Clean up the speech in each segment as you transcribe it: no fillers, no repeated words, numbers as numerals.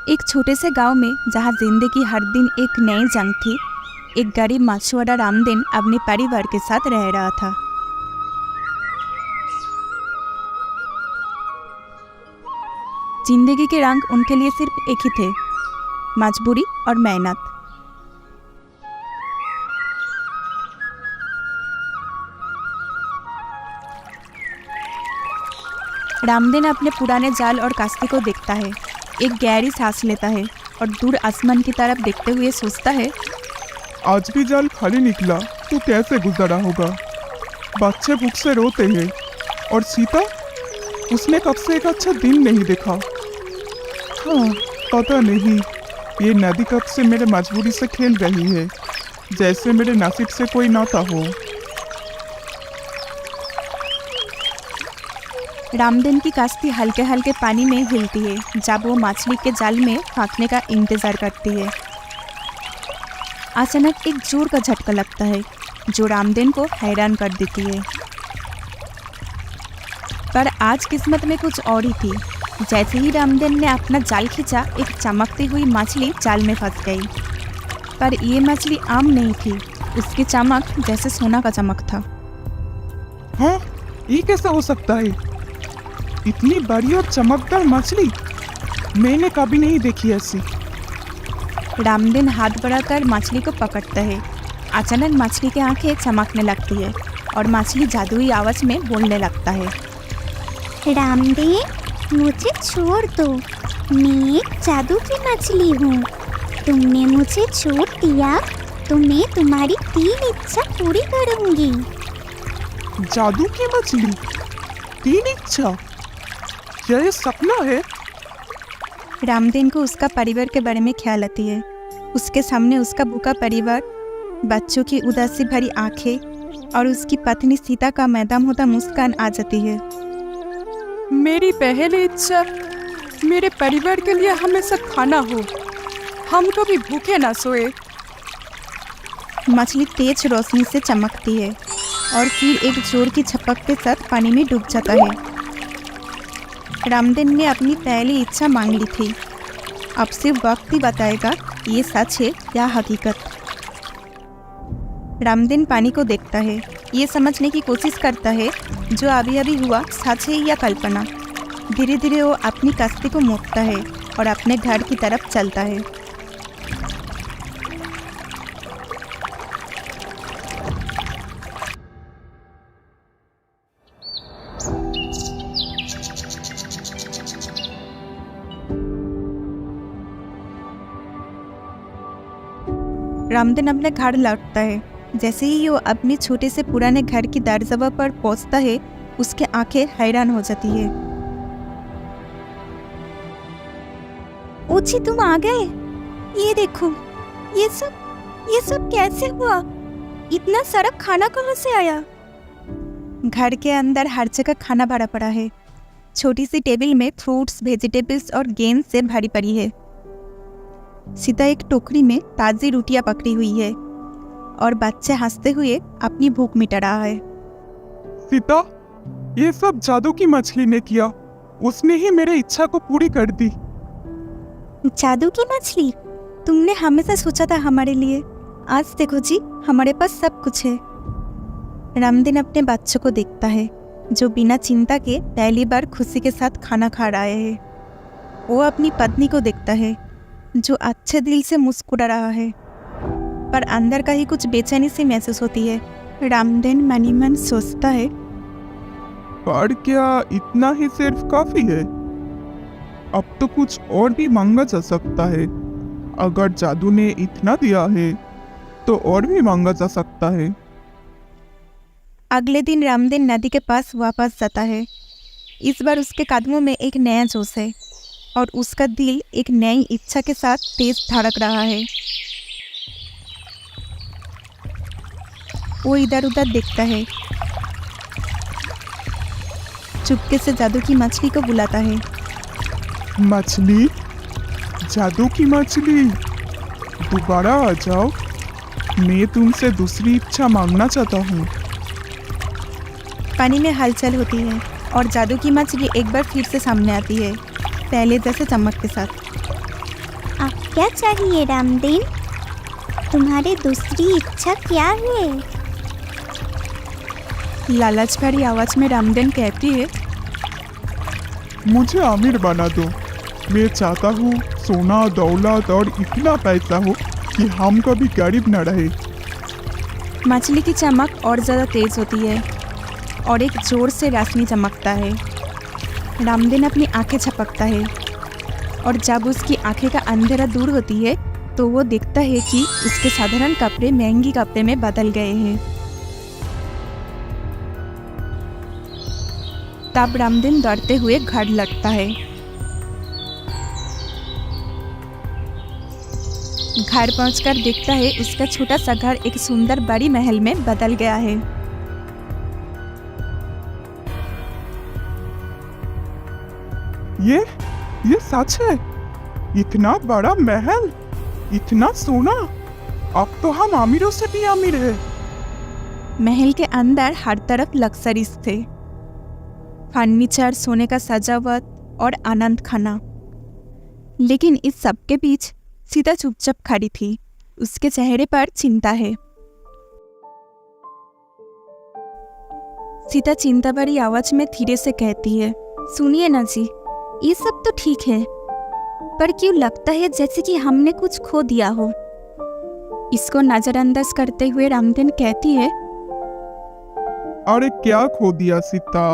एक छोटे से गांव में जहां जिंदगी हर दिन एक नई जंग थी, एक गरीब मछुआरा रामदीन अपने परिवार के साथ रह रहा था। जिंदगी के रंग उनके लिए सिर्फ एक ही थे, मजबूरी और मेहनत। रामदीन अपने पुराने जाल और कश्ती को देखता है, एक गहरी सांस लेता है और दूर आसमान की तरफ देखते हुए सोचता है, आज भी जाल खाली निकला तो कैसे गुजारा होगा। बच्चे भूख से रोते हैं और सीता, उसने कब से एक अच्छा दिन नहीं देखा। हाँ, पता नहीं ये नदी कब से मेरे मजबूरी से खेल रही है, जैसे मेरे नसीब से कोई नाता हो। रामदीन की कश्ती हल्के हल्के पानी में हिलती है जब वो मछली के जाल में फंसने का इंतजार करती है। अचानक एक जोर का झटका लगता है जो रामदीन को हैरान कर देती है। पर आज किस्मत में कुछ और ही थी। जैसे ही रामदीन ने अपना जाल खींचा, एक चमकती हुई मछली जाल में फंस गई। पर ये मछली आम नहीं थी, उसकी चमक जैसे सोना का चमक था। हाँ, ये कैसा हो सकता है? इतनी बड़ी और चमकदार मछली मैंने कभी नहीं देखी ऐसी। रामदीन हाथ बढ़ाकर मछली को पकड़ता है। अचानक मछली की आंखें चमकने लगती है और मछली जादुई आवाज में बोलने लगता है, रामदीन, मुझे छोड़ दो, मैं एक जादू की मछली हूँ। तुमने मुझे छोड़ दिया तो मैं तुम्हारी 3 इच्छा पूरी करूँगी। जादू की मछली, 3 इच्छा? क्या ये सपना है? रामदीन को उसका परिवार के बारे में ख्याल आती है। उसके सामने उसका भूखा परिवार, बच्चों की उदासी भरी आंखें और उसकी पत्नी सीता का मैदान होता मुस्कान आ जाती है। मेरी पहली इच्छा मेरे परिवार के लिए हमेशा खाना हो, हम कभी भूखे ना सोए। मछली तेज रोशनी से चमकती है और फिर एक जोर की झपक के साथ पानी में डूब जाता है। रामदीन ने अपनी पहली इच्छा मांग ली थी। अब सिर्फ वक्त ही बताएगा ये सच है या हकीकत। रामदीन पानी को देखता है, ये समझने की कोशिश करता है जो अभी अभी हुआ सच है या कल्पना। धीरे धीरे वो अपनी कश्ती को मोड़ता है और अपने घर की तरफ चलता है। रामदीन अपने घर लौटता है। जैसे ही वो अपने छोटे से पुराने घर की दरवाजा पर पहुंचता है, उसकी आंखें हैरान हो जाती है। ओछी, तुम आ गए? ये देखो, ये सब कैसे हुआ? इतना सारा खाना कहाँ से आया? घर के अंदर हर जगह खाना भरा पड़ा है। छोटी सी टेबल में फ्रूट्स, वेजिटेबल्स और गेंद से भरी पड़ी है। सीता एक टोकरी में ताज़ी रोटियां पकड़ी हुई है और बच्चे हंसते हुए अपनी भूख मिटा रहा है। सीता, ये सब जादू की मछली ने किया। उसने ही मेरी इच्छा को पूरी कर दी। जादू की मछली? तुमने हमेशा सोचा था हमारे लिए। आज देखो जी, हमारे पास सब कुछ है। रामदीन अपने बच्चों को देखता है जो बिना चिंता के पहली बार खुशी के साथ खाना खा रहे हैं। वो अपनी पत्नी को देखता है जो अच्छे दिल से मुस्कुरा रहा है, पर अंदर का ही कुछ बेचैनी सी महसूस होती है। रामदीन मन ही मन सोचता है, पर क्या इतना ही सिर्फ काफी है? अब तो कुछ और भी मांगा जा सकता है। अगर जादू ने इतना दिया है तो और भी मांगा जा सकता है। अगले दिन रामदीन नदी के पास वापस जाता है। इस बार उसके कदमों में एक नया जोश है और उसका दिल एक नई इच्छा के साथ तेज धड़क रहा है। वो इधर उधर देखता है, चुपके से जादू की मछली को बुलाता है। मछली, जादू की मछली, दोबारा आ जाओ। मैं तुमसे दूसरी इच्छा मांगना चाहता हूँ। पानी में हलचल होती है और जादू की मछली एक बार फिर से सामने आती है, पहले जैसे चमक के साथ। क्या चाहिए रामदीन? तुम्हारी दूसरी इच्छा क्या है? लालच भरी आवाज में रामदेन कहती है, मुझे अमीर बना दो। मैं चाहता हूँ सोना दौलत और इतना पैसा हो कि हम कभी गरीब न रहे। मछली की चमक और ज़्यादा तेज होती है और एक जोर से रोशनी चमकता है। रामदेन अपनी आंखें झपकता है और जब उसकी आंखें का अंधेरा दूर होती है तो वो देखता है कि उसके साधारण कपड़े महंगी कपड़े में बदल गए हैं। तब रामदेन दौड़ते हुए घर लौटता है। घर पहुंचकर देखता है उसका छोटा सा घर एक सुंदर बड़ी महल में बदल गया है। ये सच है? इतना बड़ा महल, इतना सोना, अब तो हम अमीरों से भी अमीर है। महल के अंदर हर तरफ लग्जरीज थे, फर्नीचर, सोने का सजावट और आनंद खाना। लेकिन इस सब के बीच सीता चुपचाप खड़ी थी। उसके चेहरे पर चिंता है। सीता चिंता भरी आवाज में धीरे से कहती है, सुनिए ना जी, ये सब तो ठीक है, पर क्यों लगता है जैसे कि हमने कुछ खो दिया हो। इसको नजरअंदाज करते हुए रामदेन कहती है, अरे क्या खो दिया सीता,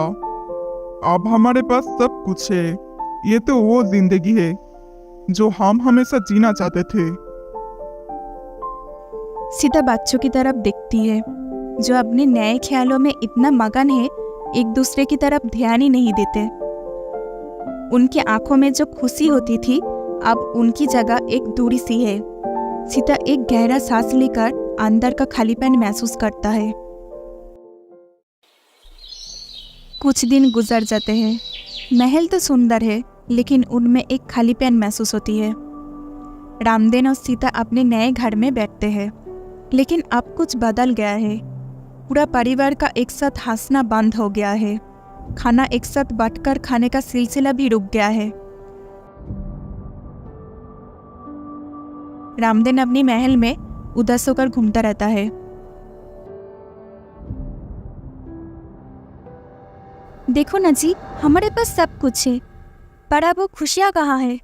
अब हमारे पास सब कुछ है। ये तो वो जिंदगी है जो हम हमेशा जीना चाहते थे। सीता बच्चों की तरफ देखती है जो अपने नए ख्यालों में इतना मगन है, एक दूसरे की तरफ ध्यान ही नहीं देते। उनकी आंखों में जो खुशी होती थी अब उनकी जगह एक दूरी सी है। सीता एक गहरा सांस लेकर अंदर का खालीपन महसूस करता है। कुछ दिन गुजर जाते हैं। महल तो सुंदर है लेकिन उनमें एक खालीपन महसूस होती है। रामदेन और सीता अपने नए घर में बैठते हैं, लेकिन अब कुछ बदल गया है। पूरा परिवार का एक साथ हंसना बंद हो गया है। खाना एक साथ बांटकर खाने का सिलसिला भी रुक गया है। रामदेन अपनी महल में उदास होकर घूमता रहता है। देखो ना जी, हमारे पास सब कुछ है, पर अब वो खुशियाँ कहाँ है?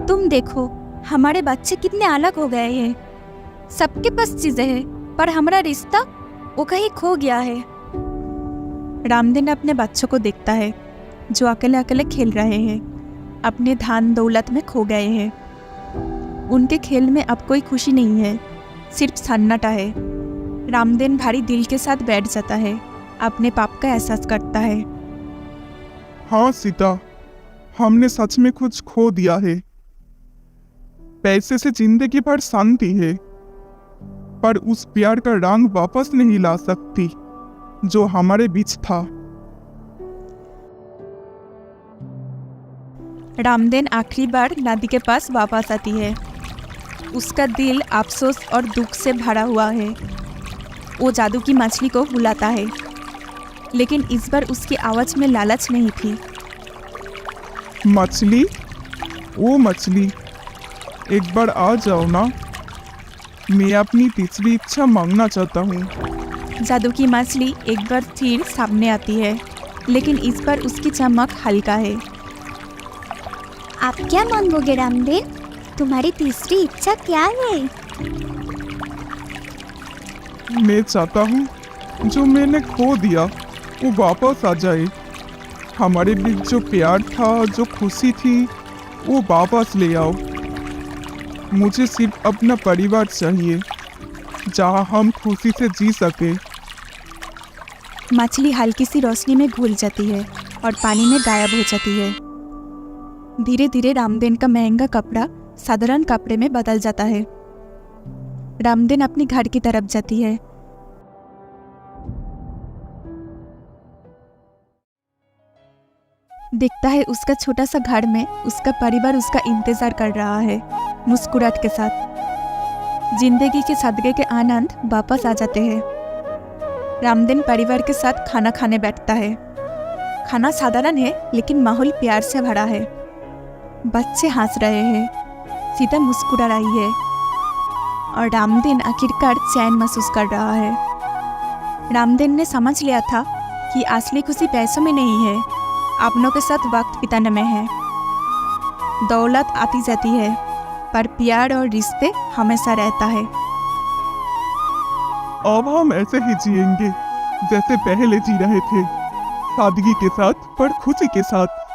तुम देखो, हमारे बच्चे कितने अलग हो गए हैं। सबके पास चीजें हैं, पर हमारा रिश्ता वो कहीं खो गया है। रामदेन अपने बच्चों को देखता है जो अकेले अकेले खेल रहे हैं, अपने धन दौलत में खो गए हैं। उनके खेल में अब कोई खुशी नहीं है, सिर्फ सन्नाटा है। रामदेन भारी दिल के साथ बैठ जाता है, अपने पाप का एहसास करता है। हाँ सीता, हमने सच में कुछ खो दिया है। पैसे से जिंदगी भर शांति है, पर उस प्यार का रंग वापस नहीं ला सकती जो हमारे बीच था। रामदेन आखिरी बार नदी के पास वापस आती है। उसका दिल अफसोस और दुख से भरा हुआ है। वो जादू की मछली को बुलाता है, लेकिन इस बार उसकी आवाज में लालच नहीं थी। मछली, वो मछली, एक बार आ जाओ ना, मैं अपनी तीसरी इच्छा मांगना चाहता हूँ। जादू की मछली एक बार फिर सामने आती है, लेकिन इस बार उसकी चमक हल्का है। आप क्या मांगोगे रामदेन? तुम्हारी तीसरी इच्छा क्या है? मैं चाहता हूँ जो मैंने खो दिया वो वापस आ जाए। हमारे बीच जो प्यार था, जो खुशी थी, वो वापस ले आओ। मुझे सिर्फ अपना परिवार चाहिए जहाँ हम खुशी से जी सके। मछली हल्की सी रोशनी में घुल जाती है और पानी में गायब हो जाती है। धीरे धीरे रामदेन का महंगा कपड़ा साधारण कपड़े में बदल जाता है। रामदेन अपने घर की तरफ जाती है। देखता है उसका छोटा सा घर में उसका परिवार उसका इंतजार कर रहा है, मुस्कुराहट के साथ। जिंदगी के सदके के आनंद वापस आ जाते हैं। रामदेन परिवार के साथ खाना खाने बैठता है। खाना साधारण है लेकिन माहौल प्यार से भरा है। बच्चे हंस रहे हैं, सीता मुस्कुरा रही है और रामदीन आखिरकार चैन महसूस कर रहा है। रामदीन ने समझ लिया था कि असली खुशी पैसों में नहीं है, अपनों के साथ वक्त बिताने में है। दौलत आती जाती है, पर प्यार और रिश्ते हमेशा रहता है। अब हम ऐसे ही जिएंगे जैसे पहले जी रहे थे, सादगी के साथ पर खुशी के साथ।